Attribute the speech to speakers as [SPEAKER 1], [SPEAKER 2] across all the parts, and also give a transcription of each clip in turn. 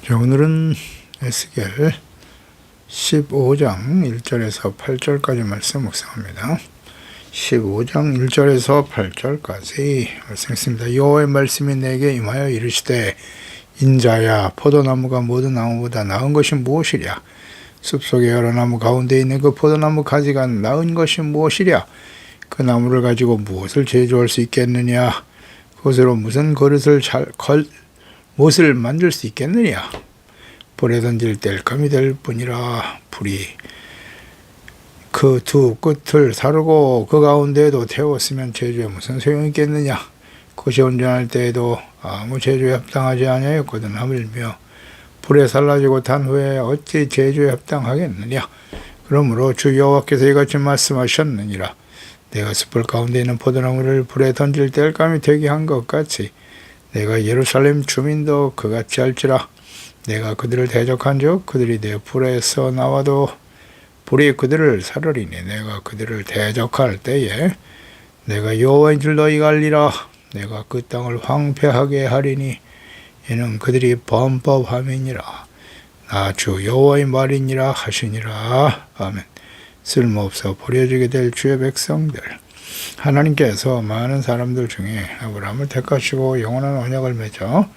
[SPEAKER 1] 자, 오늘은 에스겔 15장 1절에서 8절까지 말씀 묵상합니다. 15장 1절에서 8절까지 말씀했습니다. 여호와의 말씀이 내게 임하여 이르시되, 인자야, 포도나무가 모든 나무보다 나은 것이 무엇이랴? 숲속의 여러 나무 가운데 있는 그 포도나무 가지가 나은 것이 무엇이랴? 그 나무를 가지고 무엇을 제조할 수 있겠느냐? 그것으로 무슨 못을 만들 수 있겠느냐? 불에 던질 땔감이 될 뿐이라. 불이 그 두 끝을 사르고 그 가운데에도 태웠으면 제주에 무슨 소용이 있겠느냐? 그것이 온전할 때에도 아무 제주에 합당하지 아니하였거든. 하물며 불에 살라지고 탄 후에 어찌 제주에 합당하겠느냐? 그러므로 주 여호와께서 이같이 말씀하셨느니라. 내가 숯불 가운데 있는 포도나무를 불에 던질 땔감이 되게 한 것 같이 내가 예루살렘 주민도 그같이 할지라. 내가 그들을 대적한즉 그들이 내 불에서 나와도 불이 그들을 사르리니, 내가 그들을 대적할 때에 내가 여호와인 줄 너희가 알리라. 내가 그 땅을 황폐하게 하리니 이는 그들이 범법함이니라. 나 주 여호와의 말이니라 하시니라. 아멘. 쓸모없어 버려지게 될 주의 백성들, 하나님께서 많은 사람들 중에 아브라함을 택하시고 영원한 언약을 맺어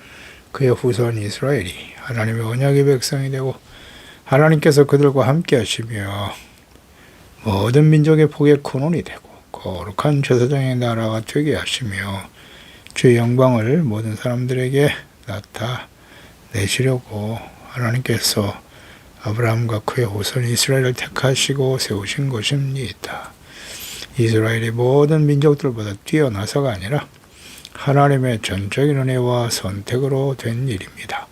[SPEAKER 1] 그의 후손 이스라엘이 하나님의 언약의 백성이 되고, 하나님께서 그들과 함께 하시며 모든 민족의 복의 근원이 되고 거룩한 제사장의 나라가 되게 하시며 주의 영광을 모든 사람들에게 나타내시려고 하나님께서 아브라함과 그의 후손 이스라엘을 택하시고 세우신 것입니다. 이스라엘이 모든 민족들보다 뛰어나서가 아니라 하나님의 전적인 은혜와 선택으로 된 일입니다.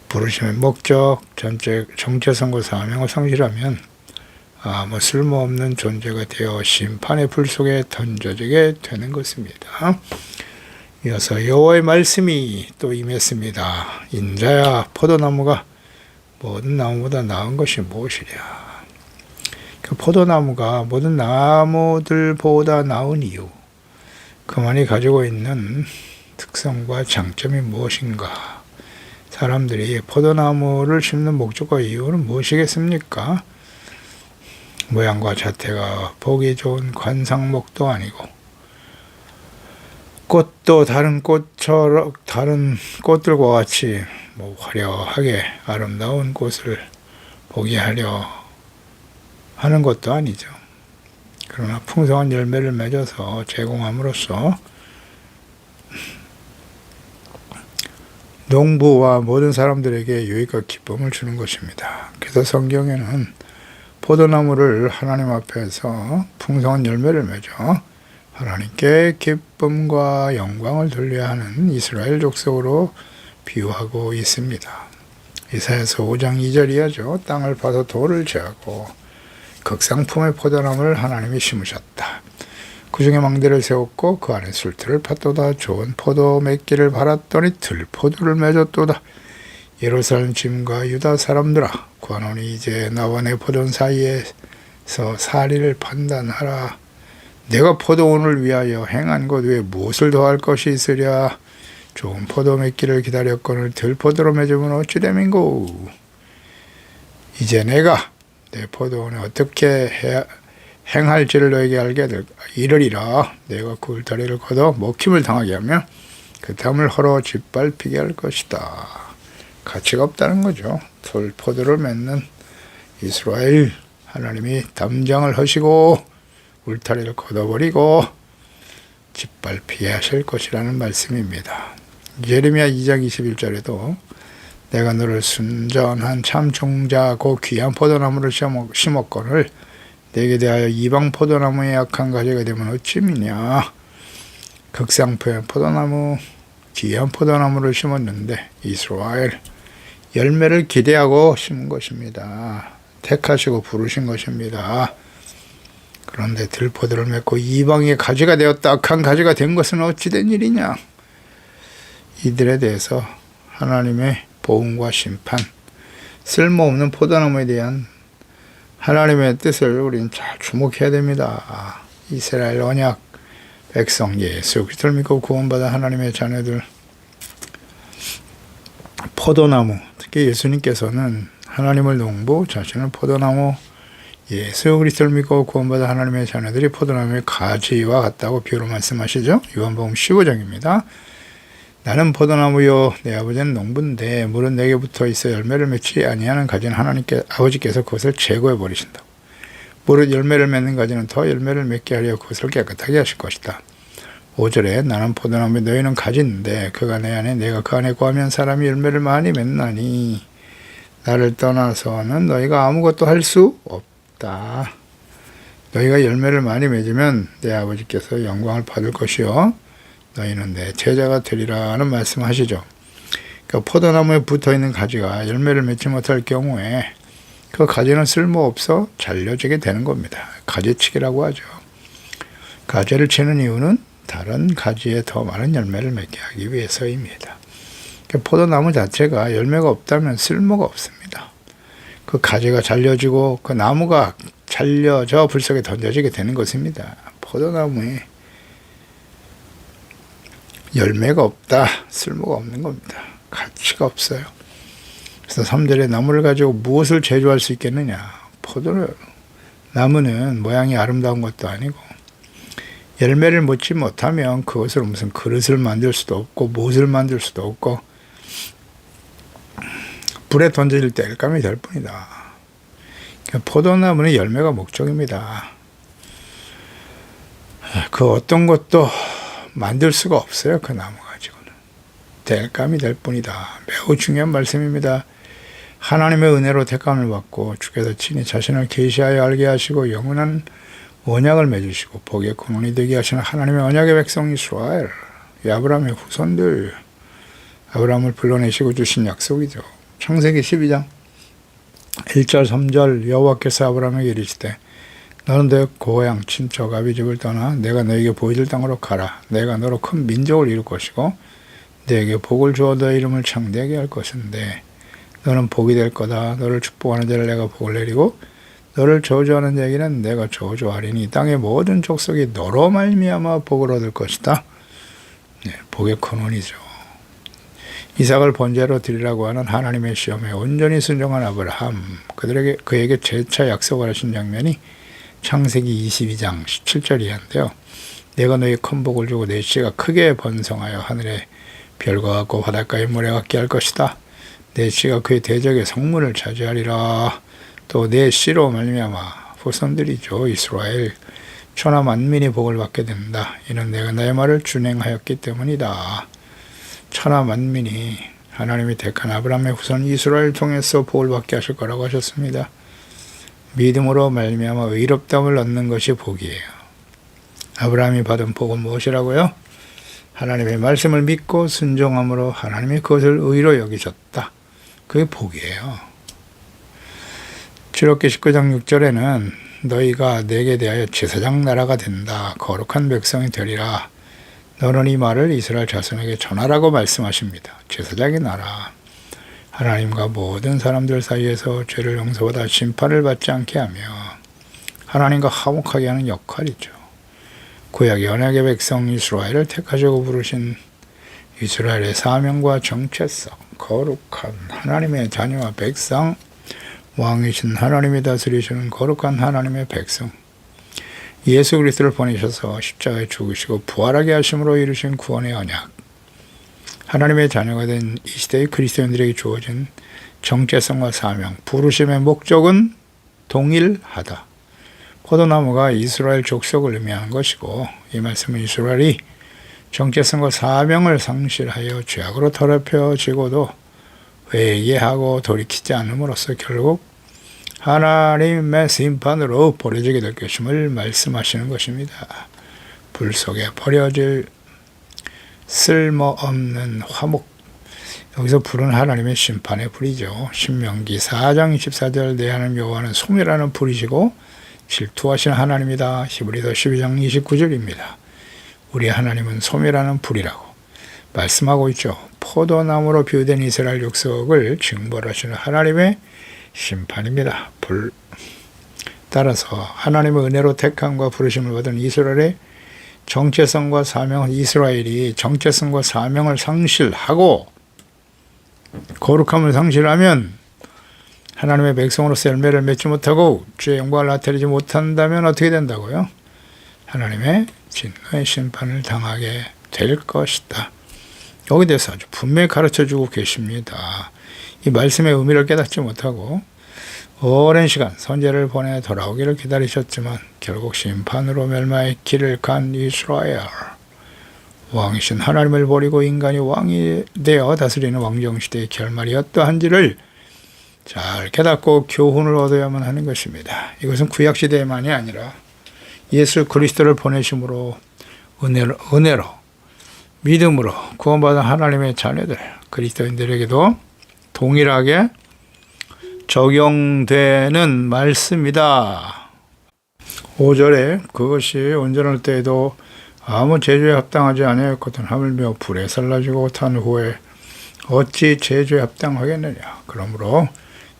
[SPEAKER 1] 부르심의 목적, 정체성과 사명을 성실하면 아무 쓸모없는 존재가 되어 심판의 불 속에 던져지게 되는 것입니다. 이어서 여호와의 말씀이 또 임했습니다. 인자야, 포도나무가 모든 나무보다 나은 것이 무엇이랴? 그 포도나무가 모든 나무들보다 나은 이유, 그만이 가지고 있는 특성과 장점이 무엇인가? 사람들이 포도나무를 심는 목적과 이유는 무엇이겠습니까? 모양과 자태가 보기 좋은 관상목도 아니고, 꽃도 다른 꽃들과 같이 화려하게 아름다운 꽃을 보게 하려 하는 것도 아니죠. 그러나 풍성한 열매를 맺어서 제공함으로써 농부와 모든 사람들에게 유익과 기쁨을 주는 것입니다. 그래서 성경에는 포도나무를 하나님 앞에서 풍성한 열매를 맺어 하나님께 기쁨과 영광을 돌려야 하는 이스라엘 족속으로 비유하고 있습니다. 이사야서 5장 2절이야죠. 땅을 파서 돌을 제하고 극상품의 포도나무를 하나님이 심으셨다. 그 중에 망대를 세웠고 그 안에 술틀을 팠도다. 좋은 포도 맺기를 바랐더니 들포도를 맺었도다. 예루살렘 짐과 유다 사람들아, 관원이 이제 나와 내 포도원 사이에서 사리를 판단하라. 내가 포도원을 위하여 행한 것 외에 무엇을 더할 것이 있으랴? 좋은 포도 맺기를 기다렸거늘 들포도로 맺으면 어찌 됨인고? 이제 내가 내 포도원에 어떻게 행할지를 너에게 알게 이르리라. 내가 그 울타리를 걷어 먹힘을 당하게 하며 그 담을 헐어 짓밟히게 할 것이다. 가치가 없다는 거죠. 들포도를 맺는 이스라엘, 하나님이 담장을 하시고 울타리를 걷어버리고 짓밟히게 하실 것이라는 말씀입니다. 예레미야 2장 21절에도 내가 너를 순전한 참 종자고 귀한 포도나무를 심었거늘 내게 대하여 이방 포도나무의 약한 가지가 되면 어찌미냐? 극상품의 포도나무, 귀한 포도나무를 심었는데 이스라엘 열매를 기대하고 심은 것입니다. 택하시고 부르신 것입니다. 그런데 들포도를 맺고 이방의 가지가 되었다. 악한 가지가 된 것은 어찌 된 일이냐? 이들에 대해서 하나님의 보응과 심판, 쓸모없는 포도나무에 대한 하나님의 뜻을 우리는 잘 주목해야 됩니다. 이스라엘 언약 백성 예수 그리스도를 믿고 구원받은 하나님의 자녀들, 포도나무, 특히 예수님께서는 하나님을 농부, 자신은 포도나무, 예수 그리스도를 믿고 구원받은 하나님의 자녀들이 포도나무의 가지와 같다고 비유로 말씀하시죠. 요한복음 15장입니다. 나는 포도나무요 내 아버지는 농부인데 물은 내게 붙어 있어 열매를 맺지 아니하는 가지는 아버지께서 그것을 제거해 버리신다. 무릇 열매를 맺는 가지는 더 열매를 맺게 하려 그것을 깨끗하게 하실 것이다. 5절에 나는 포도나무 너희는 가지인데 그가 내 안에 내가 그 안에 거하면 사람이 열매를 많이 맺나니 나를 떠나서는 너희가 아무것도 할 수 없다. 너희가 열매를 많이 맺으면 내 아버지께서 영광을 받을 것이요 너희는 내 제자가 되리라는 말씀하시죠. 그러니까 포도나무에 붙어있는 가지가 열매를 맺지 못할 경우에 그 가지는 쓸모없어 잘려지게 되는 겁니다. 가지치기라고 하죠. 가지를 치는 이유는 다른 가지에 더 많은 열매를 맺게 하기 위해서입니다. 그러니까 포도나무 자체가 열매가 없다면 쓸모가 없습니다. 그 가지가 잘려지고 그 나무가 잘려져 불 속에 던져지게 되는 것입니다. 포도나무에 열매가 없다, 쓸모가 없는 겁니다. 가치가 없어요. 그래서 3절에 나무를 가지고 무엇을 제조할 수 있겠느냐. 포도나무는 모양이 아름다운 것도 아니고 열매를 맺지 못하면 그것으로 무슨 그릇을 만들 수도 없고 못을 만들 수도 없고 불에 던질 때 땔감이 될 뿐이다. 그러니까 포도나무는 열매가 목적입니다. 그 어떤 것도 만들 수가 없어요. 그 나무 가지고는. 땔감이 될 뿐이다. 매우 중요한 말씀입니다. 하나님의 은혜로 택감을 받고 주께서 친히 자신을 계시하여 알게 하시고 영원한 언약을 맺으시고 복의 근원이 되게 하시는 하나님의 언약의 백성 이스라엘, 아브라함의 후손들, 아브라함을 불러내시고 주신 약속이죠. 창세기 12장 1절 3절 여호와께서 아브라함에게 이르시되 너는 내 고향 친척 아비집을 떠나 내가 너에게 보여줄 땅으로 가라. 내가 너로 큰 민족을 이룰 것이고 너에게 복을 주어 너의 이름을 창대하게 할 것인데 너는 복이 될 거다. 너를 축복하는 자를 내가 복을 내리고 너를 저주하는 자에게는 내가 저주하리니 땅의 모든 족속이 너로 말미암아 복을 얻을 것이다. 네, 복의 근원이죠. 이삭을 번제로 드리라고 하는 하나님의 시험에 온전히 순종한 아브라함, 그에게 재차 약속을 하신 장면이 창세기 22장 17절 이하인데요. 내가 너희 큰 복을 주고 내 씨가 크게 번성하여 하늘의 별과 같고 바닷가의 모래 같게 할 것이다. 내 씨가 그의 대적의 성문을 차지하리라. 또 내 씨로 말미암아 후손들이죠. 이스라엘 천하 만민이 복을 받게 된다. 이는 내가 나의 말을 준행하였기 때문이다. 천하 만민이 하나님이 택한 아브라함의 후손 이스라엘 통해서 복을 받게 하실 거라고 하셨습니다. 믿음으로 말미암아 의롭다함을 얻는 것이 복이에요. 아브라함이 받은 복은 무엇이라고요? 하나님의 말씀을 믿고 순종함으로 하나님이 그것을 의로 여기셨다. 그게 복이에요. 출애굽기 19장 6절에는 너희가 내게 대하여 제사장 나라가 된다. 거룩한 백성이 되리라. 너는 이 말을 이스라엘 자손에게 전하라고 말씀하십니다. 제사장의 나라. 하나님과 모든 사람들 사이에서 죄를 용서받아 심판을 받지 않게 하며 하나님과 화목하게 하는 역할이죠. 구약의 언약의 백성 이스라엘을 택하시고 부르신 이스라엘의 사명과 정체성, 거룩한 하나님의 자녀와 백성, 왕이신 하나님이 다스리시는 거룩한 하나님의 백성, 예수 그리스도를 보내셔서 십자가에 죽으시고 부활하게 하심으로 이루신 구원의 언약, 하나님의 자녀가 된 이 시대의 그리스도인들에게 주어진 정체성과 사명, 부르심의 목적은 동일하다. 포도나무가 이스라엘 족속을 의미하는 것이고 이 말씀은 이스라엘이 정체성과 사명을 상실하여 죄악으로 더럽혀지고도 회개하고 돌이키지 않음으로써 결국 하나님의 심판으로 버려지게 될 것임을 말씀하시는 것입니다. 불 속에 버려질 쓸모없는 화목. 여기서 불은 하나님의 심판의 불이죠. 신명기 4장 24절 내 하나님 여호와는 소멸하는 불이시고 질투하시는 하나님이다. 히브리서 12장 29절입니다. 우리 하나님은 소멸하는 불이라고 말씀하고 있죠. 포도나무로 비유된 이스라엘 족속을 징벌하시는 하나님의 심판입니다. 불. 따라서 하나님의 은혜로 택함과 부르심을 받은 이스라엘의 정체성과 사명은 이스라엘이 정체성과 사명을 상실하고 거룩함을 상실하면 하나님의 백성으로서 열매를 맺지 못하고 주의 영광을 나타내지 못한다면 어떻게 된다고요? 하나님의 진노의 심판을 당하게 될 것이다. 여기 대해서 아주 분명히 가르쳐주고 계십니다. 이 말씀의 의미를 깨닫지 못하고 오랜 시간 선제를 보내 돌아오기를 기다리셨지만 결국 심판으로 멸망의 길을 간 이스라엘, 왕이신 하나님을 버리고 인간이 왕이 되어 다스리는 왕정시대의 결말이 어떠한지를 잘 깨닫고 교훈을 얻어야만 하는 것입니다. 이것은 구약시대만이 아니라 예수 그리스도를 보내심으로 은혜로 믿음으로 구원받은 하나님의 자녀들 그리스도인들에게도 동일하게 적용되는 말씀이다. 5절에 그것이 온전할 때에도 아무 제조에 합당하지 아니하였거든 하물며 불에 살라지고 탄 후에 어찌 제조에 합당하겠느냐. 그러므로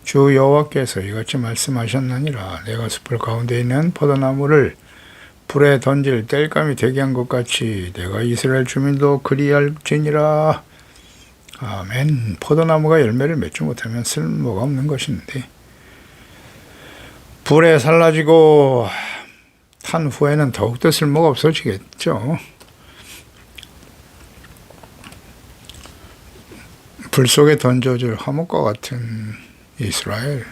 [SPEAKER 1] 주 여호와께서 이같이 말씀하셨느니라. 내가 숲을 가운데 있는 포도나무를 불에 던질 땔감이 되게 한 것 같이 내가 이스라엘 주민도 그리할지니라. 아멘. 포도나무가 열매를 맺지 못하면 쓸모가 없는 것인데 불에 살라지고 탄 후에는 더욱더 쓸모가 없어지겠죠. 불 속에 던져질 화목과 같은 이스라엘,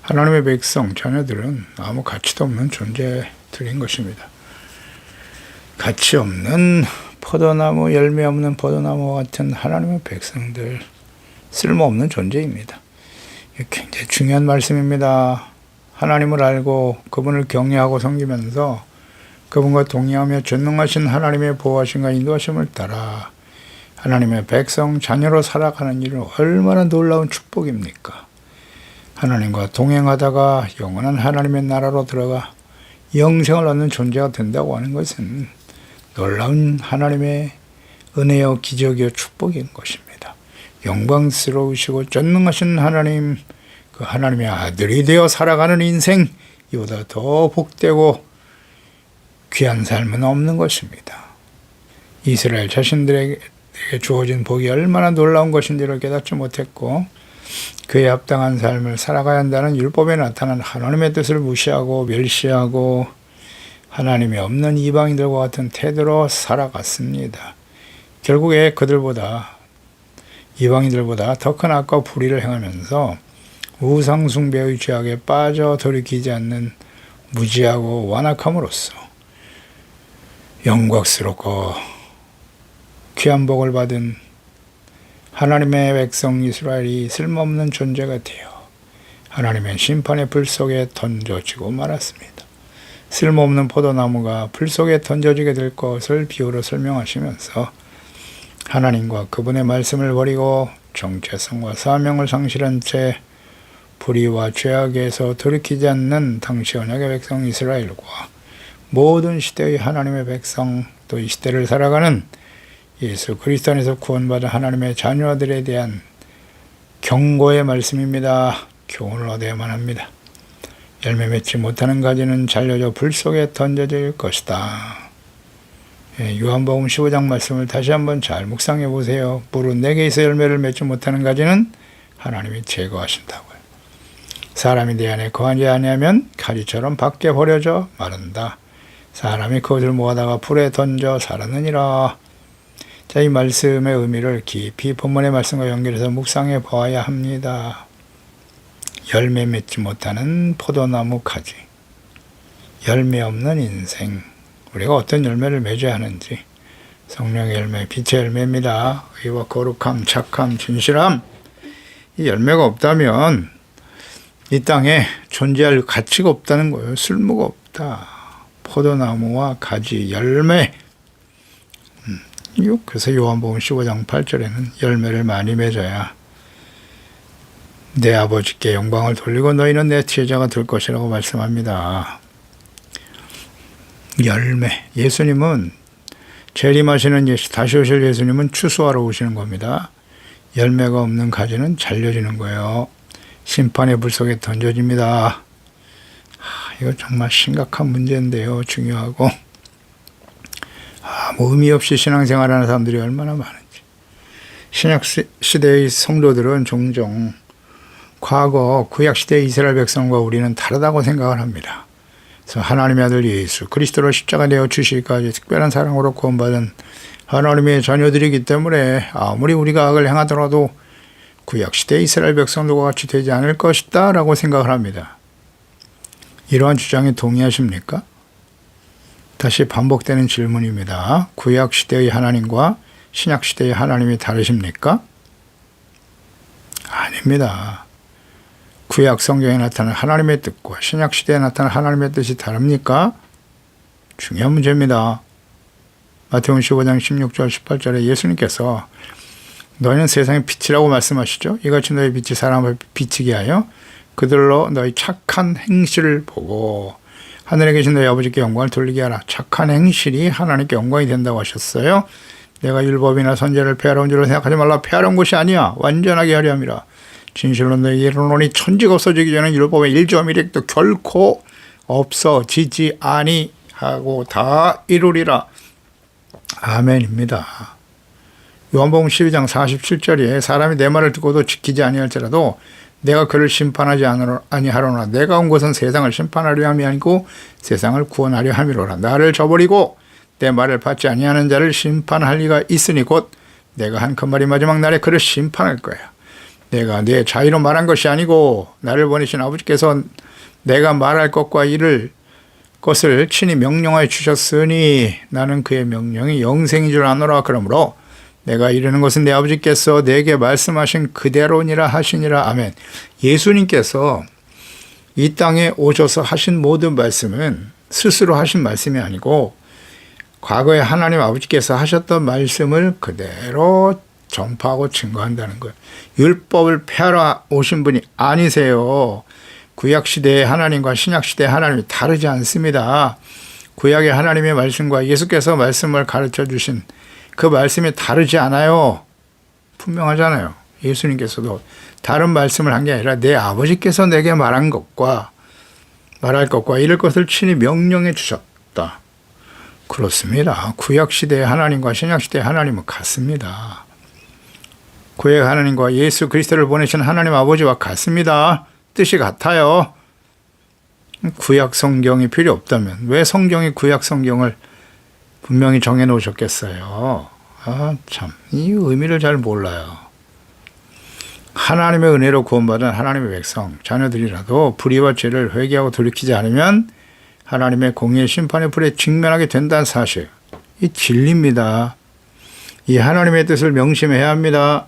[SPEAKER 1] 하나님의 백성, 자녀들은 아무 가치도 없는 존재들인 것입니다. 가치 없는 포도나무, 열매 없는 포도나무와 같은 하나님의 백성들, 쓸모없는 존재입니다. 굉장히 중요한 말씀입니다. 하나님을 알고 그분을 경외하고 섬기면서 그분과 동의하며 전능하신 하나님의 보호하심과 인도하심을 따라 하나님의 백성, 자녀로 살아가는 일은 얼마나 놀라운 축복입니까? 하나님과 동행하다가 영원한 하나님의 나라로 들어가 영생을 얻는 존재가 된다고 하는 것은 놀라운 하나님의 은혜요 기적이요 축복인 것입니다. 영광스러우시고 전능하신 하나님, 그 하나님의 아들이 되어 살아가는 인생, 이보다 더 복되고 귀한 삶은 없는 것입니다. 이스라엘 자신들에게 주어진 복이 얼마나 놀라운 것인지를 깨닫지 못했고 그에 합당한 삶을 살아가야 한다는 율법에 나타난 하나님의 뜻을 무시하고 멸시하고 하나님이 없는 이방인들과 같은 태도로 살아갔습니다. 결국에 그들보다 이방인들보다 더 큰 악과 불의를 행하면서 우상숭배의 죄악에 빠져 돌이키지 않는 무지하고 완악함으로써 영광스럽고 귀한 복을 받은 하나님의 백성 이스라엘이 쓸모없는 존재가 되어 하나님의 심판의 불 속에 던져지고 말았습니다. 쓸모없는 포도나무가 불 속에 던져지게 될 것을 비유로 설명하시면서 하나님과 그분의 말씀을 버리고 정체성과 사명을 상실한 채 불의와 죄악에서 돌이키지 않는 당시 언약의 백성 이스라엘과 모든 시대의 하나님의 백성, 또 이 시대를 살아가는 예수 그리스도 안에서 구원받은 하나님의 자녀들에 대한 경고의 말씀입니다. 교훈을 얻어야만 합니다. 열매 맺지 못하는 가지는 잘려져 불 속에 던져질 것이다. 요한복음 15장 말씀을 다시 한번 잘 묵상해 보세요. 물은 내게 있어 열매를 맺지 못하는 가지는 하나님이 제거하신다고요. 사람이 내 안에 거하지 아니하면 가지처럼 밖에 버려져 마른다. 사람이 그것을 모아다가 불에 던져 살았느니라. 자, 이 말씀의 의미를 깊이 본문의 말씀과 연결해서 묵상해 보아야 합니다. 열매 맺지 못하는 포도나무 가지, 열매 없는 인생, 우리가 어떤 열매를 맺어야 하는지, 성령의 열매, 빛의 열매입니다. 의와 거룩함, 착함, 진실함. 이 열매가 없다면 이 땅에 존재할 가치가 없다는 거예요. 쓸모가 없다. 포도나무와 가지, 열매. 그래서 요한복음 15장 8절에는 열매를 많이 맺어야 내 아버지께 영광을 돌리고 너희는 내 제자가 될 것이라고 말씀합니다. 열매. 예수님은 재림하시는 다시 오실 예수님은 추수하러 오시는 겁니다. 열매가 없는 가지는 잘려지는 거예요. 심판의 불 속에 던져집니다. 이거 정말 심각한 문제인데요. 중요하고 아무 의미 없이 신앙생활하는 사람들이 얼마나 많은지. 신약 시대의 성도들은 종종 과거 구약 시대의 이스라엘 백성과 우리는 다르다고 생각을 합니다. 그래서 하나님의 아들 예수 그리스도로 십자가 내어 주시기까지 특별한 사랑으로 구원받은 하나님의 자녀들이기 때문에 아무리 우리가 악을 행하더라도 구약 시대의 이스라엘 백성들과 같이 되지 않을 것이다 라고 생각을 합니다. 이러한 주장에 동의하십니까? 다시 반복되는 질문입니다. 구약 시대의 하나님과 신약 시대의 하나님이 다르십니까? 아닙니다. 구약 성경에 나타난 하나님의 뜻과 신약 시대에 나타난 하나님의 뜻이 다릅니까? 중요한 문제입니다. 마태복음 15장 16절 18절에 예수님께서 너희는 세상의 빛이라고 말씀하시죠. 이같이 너희 빛이 사람을 비치게 하여 그들로 너희 착한 행실을 보고 하늘에 계신 너희 아버지께 영광을 돌리게 하라. 착한 행실이 하나님께 영광이 된다고 하셨어요. 내가 율법이나 선제를 폐하러 온 줄로 생각하지 말라. 폐하러 온 것이 아니야. 완전하게 하려 함이라. 진실로 너희 이르노니 천지가 없어지기 전에 율법의 1.1획도 결코 없어지지 아니하고 다 이루리라. 아멘입니다. 요한복음 12장 47절에 사람이 내 말을 듣고도 지키지 아니할지라도 내가 그를 심판하지 아니하로나 내가 온 것은 세상을 심판하려 함이 아니고 세상을 구원하려 함이로라. 나를 저버리고 내 말을 받지 아니하는 자를 심판할 리가 있으니 곧 내가 한 그 말이 마지막 날에 그를 심판할 거야. 내가 내 자의로 말한 것이 아니고 나를 보내신 아버지께서 내가 말할 것과 이를 것을 친히 명령하여 주셨으니 나는 그의 명령이 영생인 줄 아노라. 그러므로 내가 이르는 것은 내 아버지께서 내게 말씀하신 그대로니라 하시니라. 아멘. 예수님께서 이 땅에 오셔서 하신 모든 말씀은 스스로 하신 말씀이 아니고 과거에 하나님 아버지께서 하셨던 말씀을 그대로 전파하고 증거한다는 거예요. 율법을 폐하러 오신 분이 아니세요. 구약시대의 하나님과 신약시대의 하나님이 다르지 않습니다. 구약의 하나님의 말씀과 예수께서 말씀을 가르쳐 주신 그 말씀이 다르지 않아요. 분명하잖아요. 예수님께서도 다른 말씀을 한 게 아니라 내 아버지께서 내게 말한 것과 말할 것과 이럴 것을 친히 명령해 주셨다. 그렇습니다. 구약시대의 하나님과 신약시대의 하나님은 같습니다. 구약 하나님과 예수 그리스도를 보내신 하나님 아버지와 같습니다. 뜻이 같아요. 구약 성경이 필요 없다면 왜 성경이 구약 성경을 분명히 정해 놓으셨겠어요. 참, 이 의미를 잘 몰라요. 하나님의 은혜로 구원받은 하나님의 백성, 자녀들이라도 불의와 죄를 회개하고 돌이키지 않으면 하나님의 공의의 심판의 불에 직면하게 된다는 사실. 이 진리입니다. 이 하나님의 뜻을 명심해야 합니다.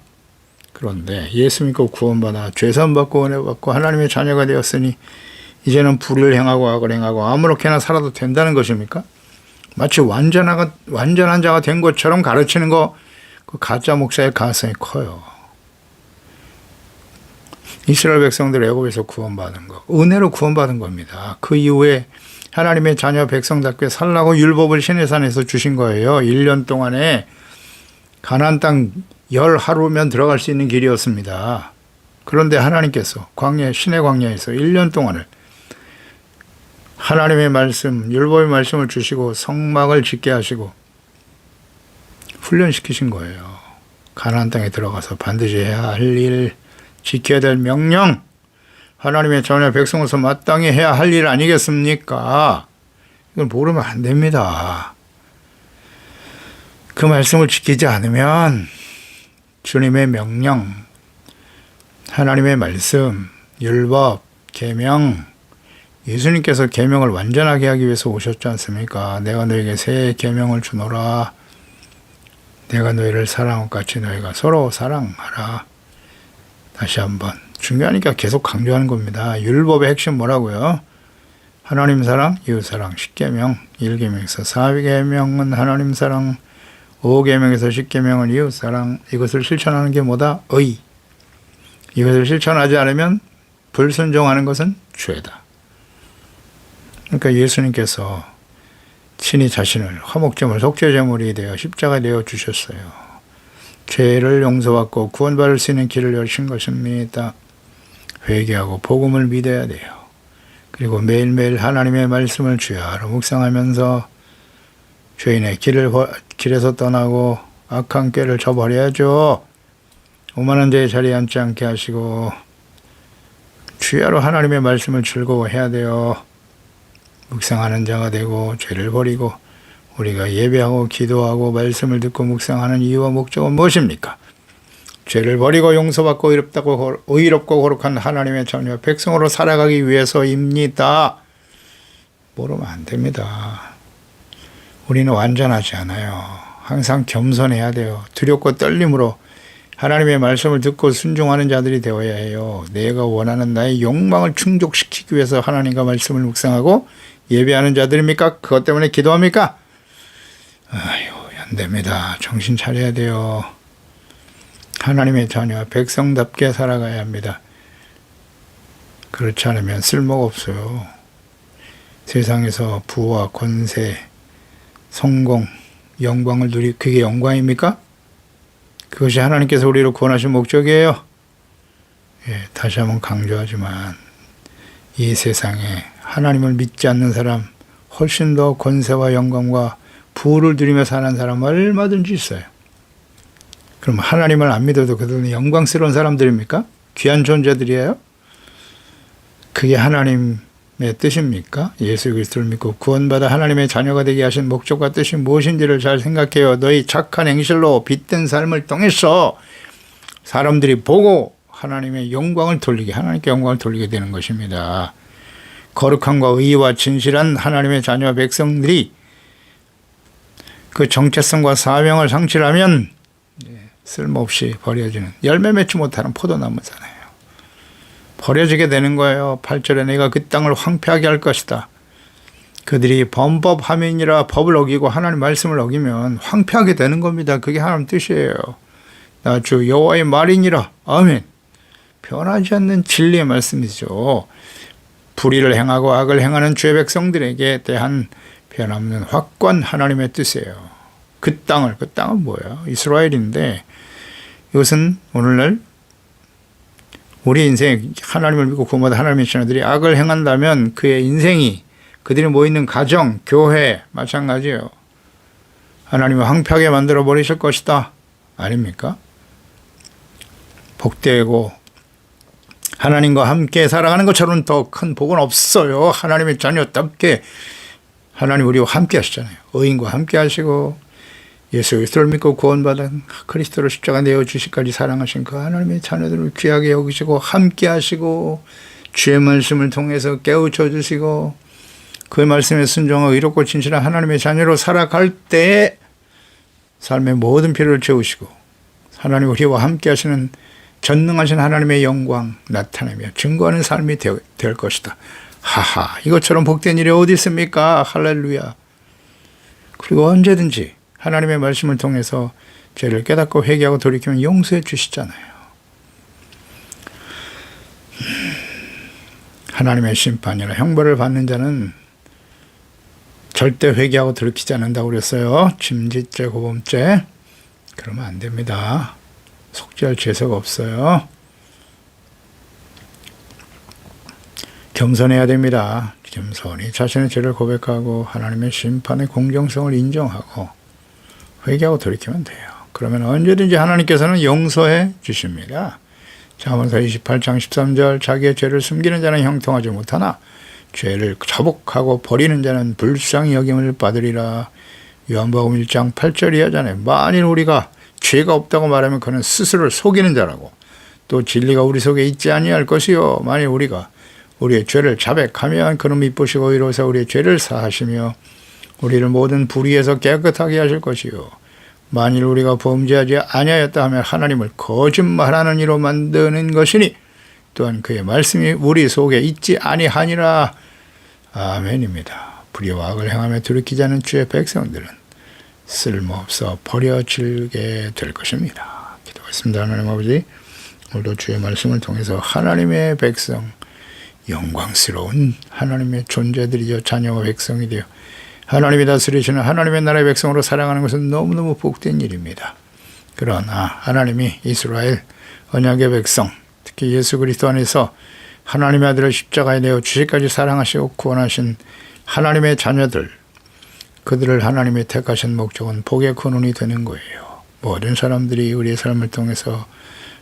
[SPEAKER 1] 그런데 예수 믿고 구원받아 죄사함받고 은혜받고 하나님의 자녀가 되었으니 이제는 불의를 행하고 악을 행하고 아무렇게나 살아도 된다는 것입니까? 마치 완전한 자가 된 것처럼 가르치는 거, 그 가짜 목사의 가능성이 커요. 이스라엘 백성들 애굽에서 구원받은 거, 은혜로 구원받은 겁니다. 그 이후에 하나님의 자녀 백성답게 살라고 율법을 시내산에서 주신 거예요. 1년 동안에 가나안 땅 10하루면 들어갈 수 있는 길이었습니다. 그런데 하나님께서 시내 광야에서 1년 동안을 하나님의 말씀, 율법의 말씀을 주시고 성막을 짓게 하시고 훈련시키신 거예요. 가나안 땅에 들어가서 반드시 해야 할 일, 지켜야 될 명령, 하나님의 자녀 백성으로서 마땅히 해야 할 일 아니겠습니까? 이걸 모르면 안 됩니다. 그 말씀을 지키지 않으면 주님의 명령, 하나님의 말씀, 율법, 계명, 예수님께서 계명을 완전하게 하기 위해서 오셨지 않습니까? 내가 너에게 새 계명을 주노라. 내가 너희를 사랑한 것 같이 너희가 서로 사랑하라. 다시 한번 중요하니까 계속 강조하는 겁니다. 율법의 핵심 뭐라고요? 하나님 사랑, 이웃 사랑, 10계명, 1계명에서 4계명은 하나님 사랑, 5계명에서 10계명은 이웃 사랑. 이것을 실천하는 게 뭐다? 의. 이것을 실천하지 않으면 불순종하는 것은 죄다. 그러니까 예수님께서 친히 자신을 화목제물, 속죄제물이 되어 십자가 내어 주셨어요. 죄를 용서받고 구원받을 수 있는 길을 여신 것입니다. 회개하고 복음을 믿어야 돼요. 그리고 매일매일 하나님의 말씀을 주야로 묵상하면서 죄인의 길에서 떠나고 악한 꾀를 저버려야죠. 오만한 자의 자리에 앉지 않게 하시고 주야로 하나님의 말씀을 즐거워해야 돼요. 묵상하는 자가 되고 죄를 버리고 우리가 예배하고 기도하고 말씀을 듣고 묵상하는 이유와 목적은 무엇입니까? 죄를 버리고 용서받고 의롭고 거룩한 하나님의 자녀 백성으로 살아가기 위해서입니다. 모르면 안 됩니다. 우리는 완전하지 않아요. 항상 겸손해야 돼요. 두렵고 떨림으로 하나님의 말씀을 듣고 순종하는 자들이 되어야 해요. 내가 원하는 나의 욕망을 충족시키기 위해서 하나님과 말씀을 묵상하고 예배하는 자들입니까? 그것 때문에 기도합니까? 아유, 안 됩니다. 정신 차려야 돼요. 하나님의 자녀와 백성답게 살아가야 합니다. 그렇지 않으면 쓸모가 없어요. 세상에서 부와 권세, 성공, 영광을 누리 그게 영광입니까? 그것이 하나님께서 우리를 구원하신 목적이에요. 예, 다시 한번 강조하지만 이 세상에 하나님을 믿지 않는 사람, 훨씬 더 권세와 영광과 부를 누리며 사는 사람 얼마든지 있어요. 그럼 하나님을 안 믿어도 그들은 영광스러운 사람들입니까? 귀한 존재들이에요? 그게 하나님의 뜻입니까? 예수 그리스도를 믿고 구원받아 하나님의 자녀가 되게 하신 목적과 뜻이 무엇인지를 잘 생각해요. 너희 착한 행실로 빛된 삶을 통해서 사람들이 보고 하나님의 영광을 돌리게, 하나님께 영광을 돌리게 되는 것입니다. 거룩함과 의와 진실한 하나님의 자녀 백성들이 그 정체성과 사명을 상실하면 쓸모없이 버려지는, 열매 맺지 못하는 포도나무잖아요. 버려지게 되는 거예요. 8절에 내가 그 땅을 황폐하게 할 것이다. 그들이 범법하민이라 법을 어기고 하나님 말씀을 어기면 황폐하게 되는 겁니다. 그게 하나님 뜻이에요. 나 주 여호와의 말이니라. 아멘. 변하지 않는 진리의 말씀이죠. 불의를 행하고 악을 행하는 주의 백성들에게 대한 변함없는 확고한 하나님의 뜻이에요. 그 땅은 뭐예요? 이스라엘인데 이것은 오늘날 우리 인생 하나님을 믿고 구원받은 하나님의 자녀들이 악을 행한다면 그의 인생이 그들이 모이는 가정, 교회 마찬가지예요. 하나님은 황폐하게 만들어 버리실 것이다. 아닙니까? 복되고 하나님과 함께 살아가는 것처럼 더 큰 복은 없어요. 하나님의 자녀답게 하나님 우리와 함께 하시잖아요. 의인과 함께 하시고 예수 그리스도를 믿고 구원받은 그리스도를 십자가 내어주시기까지 사랑하신 그 하나님의 자녀들을 귀하게 여기시고 함께 하시고 주의 말씀을 통해서 깨우쳐 주시고 그 말씀에 순종하고 의롭고 진실한 하나님의 자녀로 살아갈 때에 삶의 모든 필요를 채우시고 하나님 우리와 함께 하시는 전능하신 하나님의 영광 나타내며 증거하는 삶이 될 것이다. 하하, 이것처럼 복된 일이 어디 있습니까? 할렐루야. 그리고 언제든지 하나님의 말씀을 통해서 죄를 깨닫고 회개하고 돌이키면 용서해 주시잖아요. 하나님의 심판이나 형벌을 받는 자는 절대 회개하고 돌이키지 않는다고 그랬어요. 짐짓죄, 고범죄. 그러면 안 됩니다. 속죄할 죄서가 없어요. 겸손해야 됩니다. 겸손히 자신의 죄를 고백하고 하나님의 심판의 공정성을 인정하고 회개하고 돌이키면 돼요. 그러면 언제든지 하나님께서는 용서해 주십니다. 잠언서 28장 13절 자기의 죄를 숨기는 자는 형통하지 못하나 죄를 자복하고 버리는 자는 불쌍히 여김을 받으리라. 요한복음 1장 8절 이하잖아요. 만일 우리가 죄가 없다고 말하면 그는 스스로를 속이는 자라고 또 진리가 우리 속에 있지 아니할 것이요. 만일 우리가 우리의 죄를 자백하면 그는 미쁘시고 의로우사 우리의 죄를 사하시며 우리를 모든 불의에서 깨끗하게 하실 것이요. 만일 우리가 범죄하지 아니하였다 하면 하나님을 거짓말하는 이로 만드는 것이니 또한 그의 말씀이 우리 속에 있지 아니하니라. 아멘입니다. 불의와 악을 행하며 돌이키지 않는 주의 백성들은 쓸모없어 버려지게 될 것입니다. 기도하겠습니다. 하나님 아버지, 오늘도 주의 말씀을 통해서 하나님의 백성, 영광스러운 하나님의 존재들이죠. 자녀와 백성이 되어 하나님이 다스리시는 하나님의 나라의 백성으로 살아가는 것은 너무너무 복된 일입니다. 그러나 하나님이 이스라엘 언약의 백성, 특히 예수 그리스도 안에서 하나님의 아들을 십자가에 내어 주시까지 사랑하시고 구원하신 하나님의 자녀들, 그들을 하나님이 택하신 목적은 복의 근원이 되는 거예요. 모든 사람들이 우리의 삶을 통해서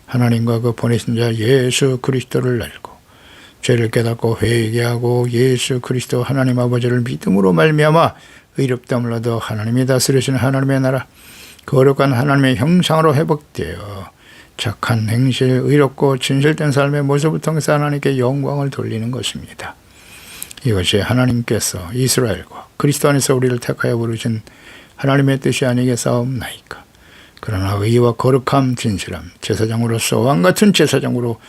[SPEAKER 1] 하나님과 그 보내신 자 예수 그리스도를 알고 죄를 깨닫고 회개하고 예수 그리스도 하나님 아버지를 믿음으로 말미암아 의롭다함을 얻어 하나님이 다스리시는 하나님의 나라 거룩한 하나님의 형상으로 회복되어 착한 행실, 의롭고 진실된 삶의 모습을 통해서 하나님께 영광을 돌리는 것입니다. 이것이 하나님께서 이스라엘과 그리스도 안에서 우리를 택하여 부르신 하나님의 뜻이 아니겠사옵나이까. 그러나 의와 거룩함, 진실함, 제사장으로서 왕같은 제사장으로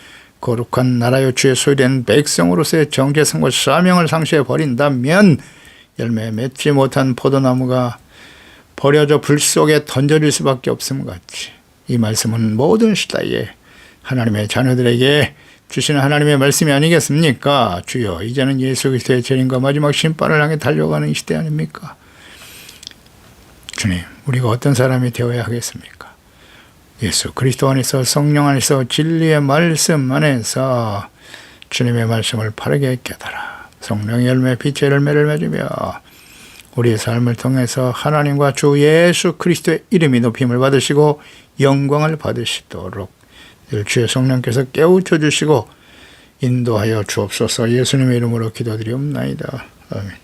[SPEAKER 1] 거룩한 나라여 주의 소유된 백성으로서의 정체성과 사명을 상실해 버린다면 열매 맺지 못한 포도나무가 버려져 불 속에 던져질 수밖에 없음 같이 이 말씀은 모든 시대에 하나님의 자녀들에게 주시는 하나님의 말씀이 아니겠습니까? 주여, 이제는 예수 그리스도의 재림과 마지막 심판을 향해 달려가는 이 시대 아닙니까? 주님, 우리가 어떤 사람이 되어야 하겠습니까? 예수 그리스도 안에서 성령 안에서 진리의 말씀 안에서 주님의 말씀을 바르게 깨달아 성령의 열매, 빛의 열매를 맺으며 우리의 삶을 통해서 하나님과 주 예수 그리스도의 이름이 높임을 받으시고 영광을 받으시도록 늘 주의 성령께서 깨우쳐 주시고 인도하여 주옵소서. 예수님의 이름으로 기도드리옵나이다. 아멘.